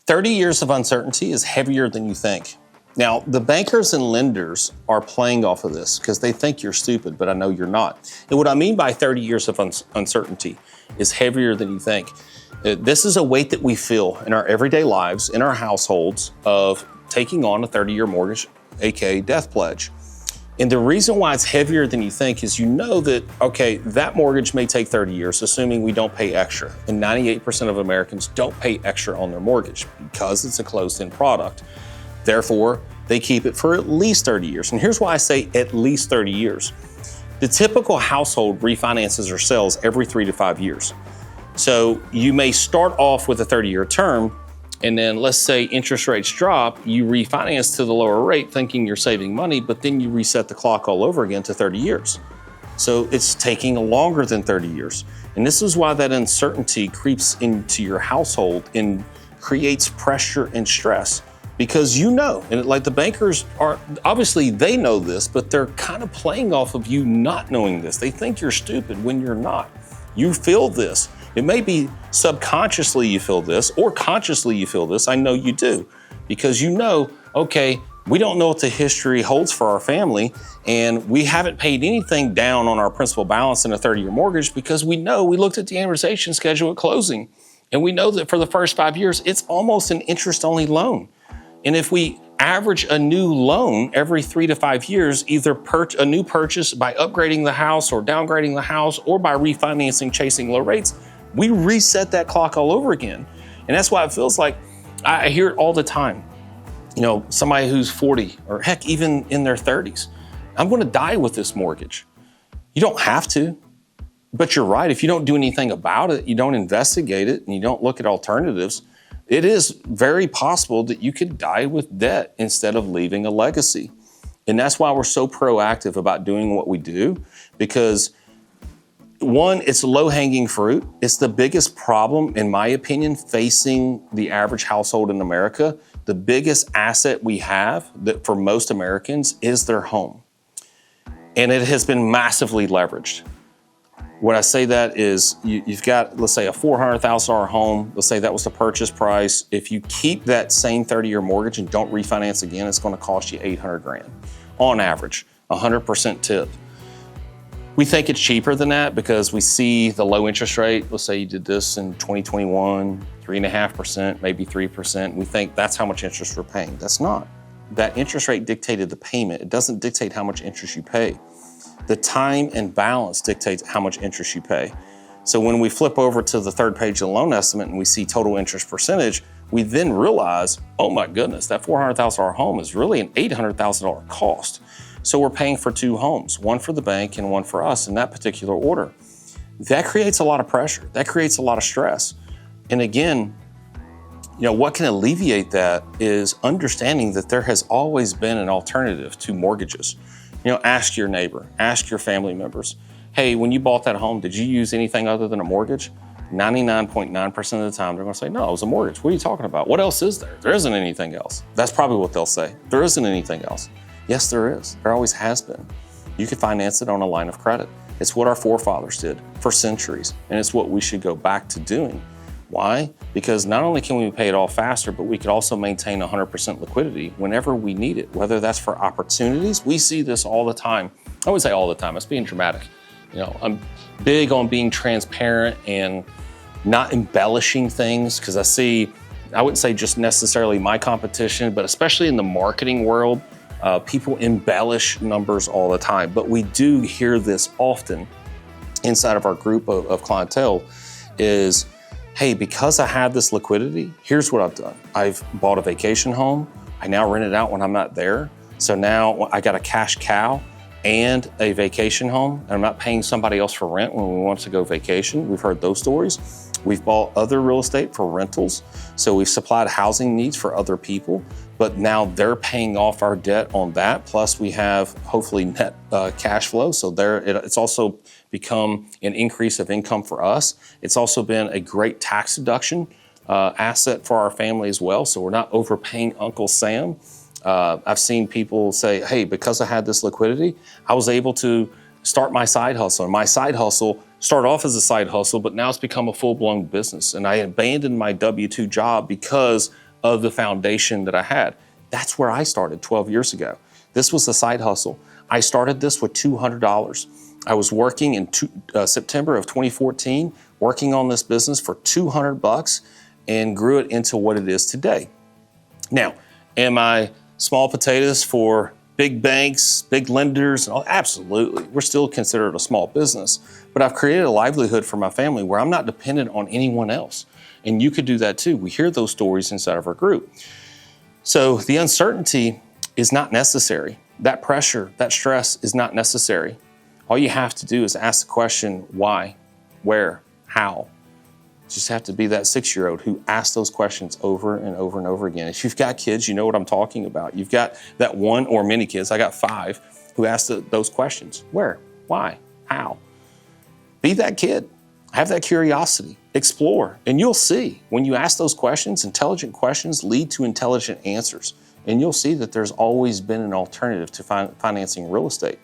30 years of uncertainty is heavier than you think. Now, the bankers and lenders are playing off of this because they think you're stupid, but I know you're not. And what I mean by 30 years of uncertainty is heavier than you think. This is a weight that we feel in our everyday lives, in our households, of taking on a 30-year mortgage, aka death pledge. And the reason why it's heavier than you think is you know that, okay, that mortgage may take 30 years, assuming we don't pay extra. And 98% of Americans don't pay extra on their mortgage because it's a closed-end product. Therefore, they keep it for at least 30 years. And here's why I say at least 30 years. The typical household refinances or sells every 3 to 5 years. So you may start off with a 30-year term, and then let's say interest rates drop, you refinance to the lower rate thinking you're saving money, but then you reset the clock all over again to 30 years. So it's taking longer than 30 years. And this is why that uncertainty creeps into your household and creates pressure and stress. Because you know, and like the bankers are, obviously they know this, but they're kind of playing off of you not knowing this. They think you're stupid when you're not. You feel this. It may be subconsciously you feel this or consciously you feel this. I know you do, because you know, okay, we don't know what the history holds for our family, and we haven't paid anything down on our principal balance in a 30-year mortgage because we know we looked at the amortization schedule at closing, and we know that for the first 5 years, it's almost an interest-only loan. And if we average a new loan every 3 to 5 years, either a new purchase by upgrading the house or downgrading the house or by refinancing, chasing low rates, we reset that clock all over again. And that's why it feels like, I hear it all the time. You know, somebody who's 40 or heck, even in their 30s, I'm gonna die with this mortgage. You don't have to, but you're right. If you don't do anything about it, you don't investigate it, and you don't look at alternatives, it is very possible that you could die with debt instead of leaving a legacy. And that's why we're so proactive about doing what we do, because one, it's low-hanging fruit. It's the biggest problem, in my opinion, facing the average household in America. The biggest asset we have that for most Americans is their home. And it has been massively leveraged. When I say that is you've got, let's say, a $400,000 home. Let's say that was the purchase price. If you keep that same 30-year mortgage and don't refinance again, it's going to cost you $800,000 on average, 100% tip. We think it's cheaper than that because we see the low interest rate. Let's say you did this in 2021, 3.5%, maybe 3%. We think that's how much interest we're paying. That's not. That interest rate dictated the payment. It doesn't dictate how much interest you pay. The time and balance dictates how much interest you pay. So when we flip over to the third page of the loan estimate and we see total interest percentage, we then realize, oh my goodness, that $400,000 home is really an $800,000 cost. So we're paying for two homes, one for the bank and one for us in that particular order. That creates a lot of pressure. That creates a lot of stress. And again, you know, what can alleviate that is understanding that there has always been an alternative to mortgages. You know, ask your neighbor, ask your family members, hey, when you bought that home, did you use anything other than a mortgage? 99.9% of the time, they're gonna say, no, it was a mortgage. What are you talking about? What else is there? There isn't anything else. That's probably what they'll say. There isn't anything else. Yes, there is. There always has been. You can finance it on a line of credit. It's what our forefathers did for centuries, and it's what we should go back to doing. Why? Because not only can we pay it off faster, but we could also maintain 100% liquidity whenever we need it, whether that's for opportunities. We see this all the time. I would say all the time, it's being dramatic. You know, I'm big on being transparent and not embellishing things, because I wouldn't say just necessarily my competition, but especially in the marketing world, people embellish numbers all the time. But we do hear this often inside of our group of clientele is, hey, because I have this liquidity, here's what I've done. I've bought a vacation home. I now rent it out when I'm not there. So now I got a cash cow and a vacation home, and I'm not paying somebody else for rent when we want to go vacation. We've heard those stories. We've bought other real estate for rentals. So we've supplied housing needs for other people, but now they're paying off our debt on that. Plus we have hopefully net cash flow. So it's also become an increase of income for us. It's also been a great tax deduction asset for our family as well. So we're not overpaying Uncle Sam. I've seen people say, hey, because I had this liquidity, I was able to start my side hustle. And my side hustle started off as a side hustle, but now it's become a full-blown business. And I abandoned my W-2 job because of the foundation that I had. That's where I started 12 years ago. This was a side hustle. I started this with $200. I was working in September of 2014, working on this business for $200 and grew it into what it is today. Now, am I small potatoes for big banks, big lenders? Oh, absolutely. We're still considered a small business, but I've created a livelihood for my family where I'm not dependent on anyone else. And you could do that too. We hear those stories inside of our group. So the uncertainty is not necessary. That pressure, that stress is not necessary. All you have to do is ask the question, why, where, how? You just have to be that 6-year-old who asks those questions over and over and over again. If you've got kids, you know what I'm talking about. You've got that one or many kids, I got 5, who ask those questions. Where, why, how? Be that kid. Have that curiosity. Explore. And you'll see, when you ask those questions, intelligent questions lead to intelligent answers. And you'll see that there's always been an alternative to financing real estate.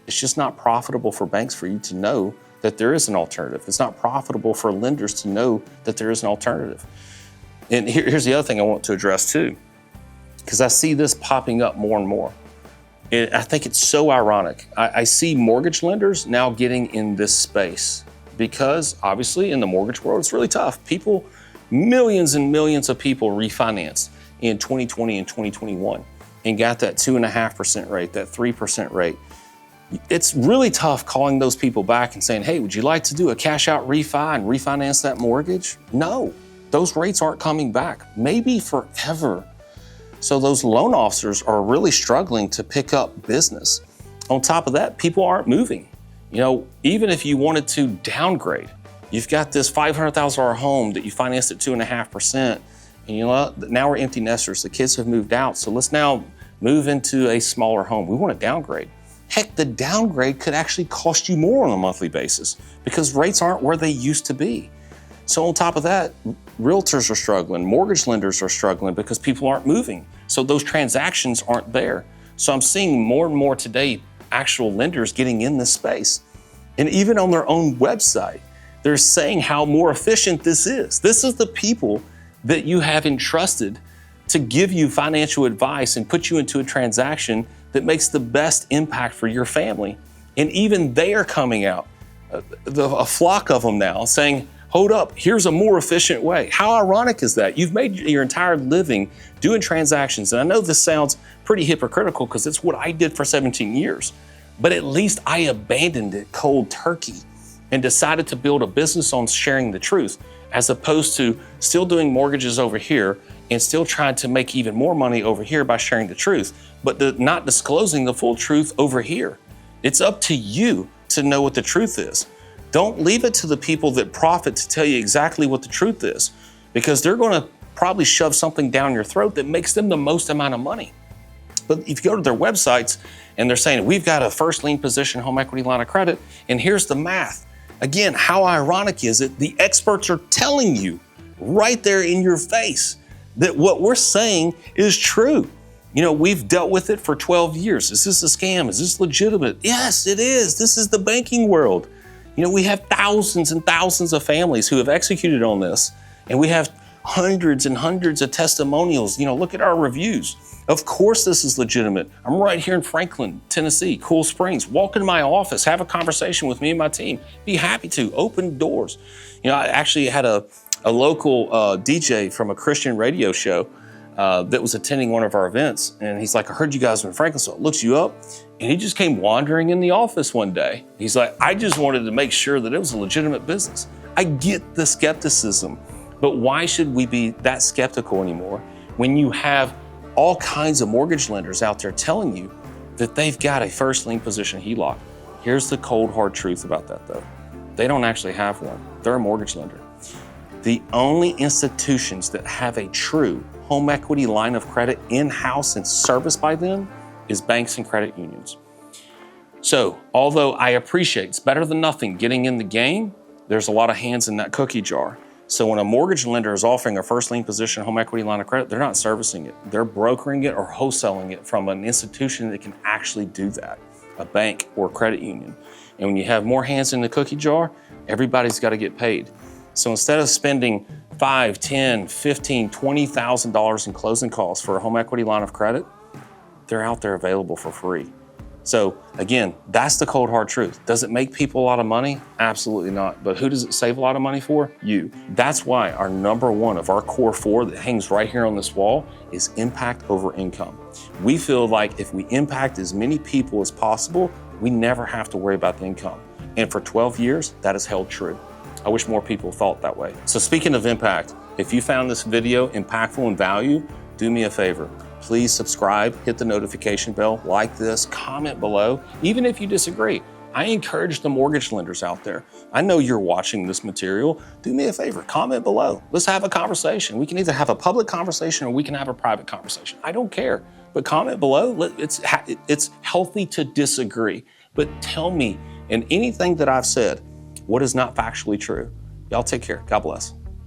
It's just not profitable for banks for you to know that there is an alternative. It's not profitable for lenders to know that there is an alternative. And here's the other thing I want to address too, because I see this popping up more and more. I think it's so ironic. I see mortgage lenders now getting in this space because obviously in the mortgage world, it's really tough. Millions and millions of people refinanced in 2020 and 2021 and got that 2.5% rate, that 3% rate. It's really tough calling those people back and saying, hey, would you like to do a cash out refi and refinance that mortgage? No, those rates aren't coming back, maybe forever. So those loan officers are really struggling to pick up business. On top of that, people aren't moving. You know, even if you wanted to downgrade, you've got this $500,000 home that you financed at 2.5%, and you know, now we're empty nesters. The kids have moved out, so let's now move into a smaller home. We want to downgrade. Heck, the downgrade could actually cost you more on a monthly basis because rates aren't where they used to be. So on top of that, realtors are struggling, mortgage lenders are struggling because people aren't moving. So those transactions aren't there. So I'm seeing more and more today, actual lenders getting in this space. And even on their own website, they're saying how more efficient this is. This is the people that you have entrusted to give you financial advice and put you into a transaction that makes the best impact for your family. And even they are coming out, a flock of them now, saying, hold up, here's a more efficient way. How ironic is that? You've made your entire living doing transactions. And I know this sounds pretty hypocritical because it's what I did for 17 years, but at least I abandoned it cold turkey and decided to build a business on sharing the truth, as opposed to still doing mortgages over here and still trying to make even more money over here by sharing the truth, but not disclosing the full truth over here. It's up to you to know what the truth is. Don't leave it to the people that profit to tell you exactly what the truth is, because they're going to probably shove something down your throat that makes them the most amount of money. But if you go to their websites and they're saying, we've got a first lien position home equity line of credit, and here's the math. Again, how ironic is it? The experts are telling you right there in your face that what we're saying is true. You know, we've dealt with it for 12 years. Is this a scam? Is this legitimate? Yes, it is. This is the banking world. You know, we have thousands and thousands of families who have executed on this, and we have hundreds and hundreds of testimonials. You know, look at our reviews. Of course this is legitimate. I'm right here in Franklin, Tennessee, Cool Springs. Walk into my office, have a conversation with me and my team. Be happy to, open doors. You know, I actually had a local DJ from a Christian radio show that was attending one of our events. And he's like, I heard you guys were in Franklin, so it looks you up. And he just came wandering in the office one day. He's like, I just wanted to make sure that it was a legitimate business. I get the skepticism, but why should we be that skeptical anymore when you have all kinds of mortgage lenders out there telling you that they've got a first lien position HELOC? Here's the cold hard truth about that though. They don't actually have one. They're a mortgage lender. The only institutions that have a true home equity line of credit in-house and serviced by them is banks and credit unions. So although I appreciate it's better than nothing getting in the game, there's a lot of hands in that cookie jar. So when a mortgage lender is offering a first lien position home equity line of credit, they're not servicing it. They're brokering it or wholesaling it from an institution that can actually do that, a bank or credit union. And when you have more hands in the cookie jar, everybody's got to get paid. So instead of spending $5, $10, $15, $20,000 in closing costs for a home equity line of credit, they're out there available for free. So again, that's the cold hard truth. Does it make people a lot of money? Absolutely not. But who does it save a lot of money for? You. That's why our number one of our core four that hangs right here on this wall is impact over income. We feel like if we impact as many people as possible, we never have to worry about the income. And for 12 years, that has held true. I wish more people thought that way. So speaking of impact, if you found this video impactful and value, do me a favor. Please subscribe, hit the notification bell, like this, comment below, even if you disagree. I encourage the mortgage lenders out there. I know you're watching this material. Do me a favor, comment below. Let's have a conversation. We can either have a public conversation or we can have a private conversation. I don't care, but comment below. It's healthy to disagree, but tell me in anything that I've said what is not factually true. Y'all take care. God bless.